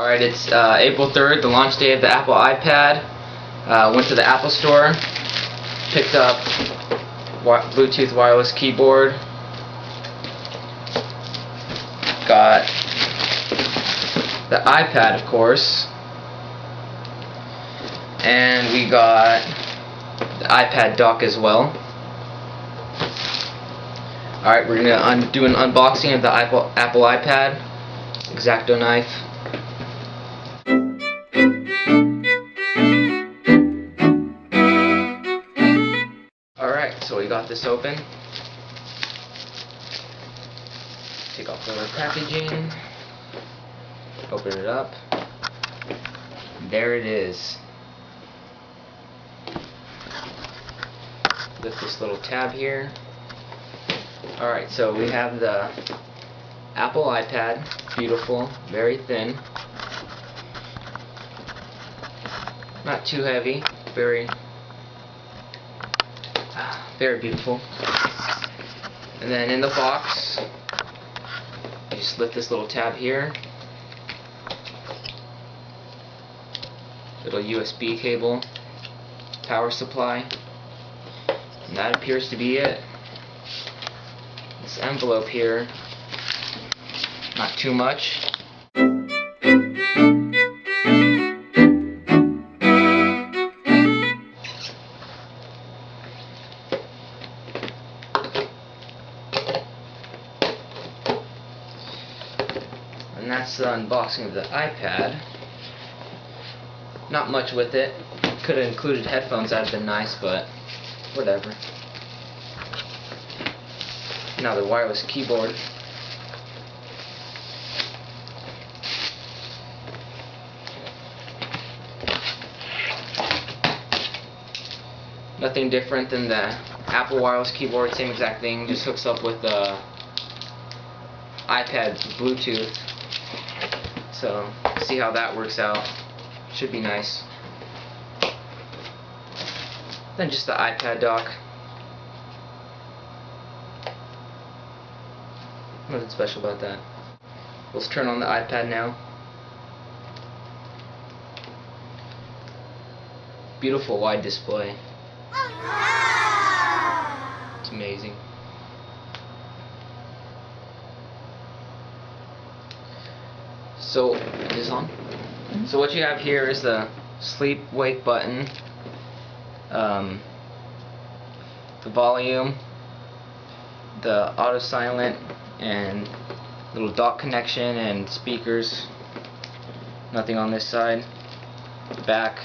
Alright, it's April 3rd, the launch day of the Apple iPad. Went to the Apple Store, picked up Bluetooth wireless keyboard, got the iPad, of course, and we got the iPad dock as well. Alright, we're going to do an unboxing of the Apple iPad. X-Acto knife. Alright, so we got this open. Take off the packaging. Open it up. There it is. Lift this little tab here. Alright, so we have the Apple iPad. Beautiful, very thin. Not too heavy, very beautiful. And then in the box, you just lift this little tab here. Little USB cable, power supply, and that appears to be it. This envelope here, not too much. And that's the unboxing of the iPad. Not much with it. Could have included headphones, that'd have been nice, but whatever. Now the wireless keyboard. Nothing different than the Apple wireless keyboard, same exact thing, just hooks up with the iPad Bluetooth. So, see how that works out. Should be nice. Then just the iPad dock. Nothing special about that. Let's turn on the iPad now. Beautiful wide display. It's amazing. So, is this on? So what you have here is the sleep wake button, the volume, the auto silent, and little dock connection and speakers. Nothing on this side. Back,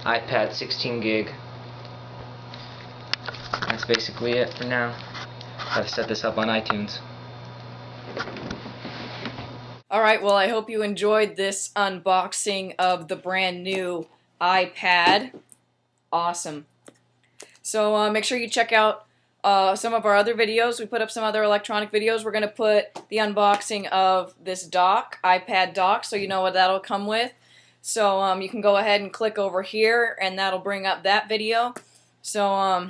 iPad 16 gig. That's basically it for now. Gotta set this up on iTunes. Alright, well, I hope you enjoyed this unboxing of the brand new iPad. Awesome. So make sure you check out some of our other videos. We put up some other electronic videos. We're going to put the unboxing of this dock, iPad dock, so you know what that'll come with. So you can go ahead and click over here, and that'll bring up that video. So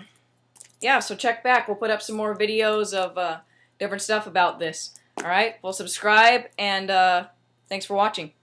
yeah, so check back. We'll put up some more videos of different stuff about this. Alright, well, subscribe, and thanks for watching.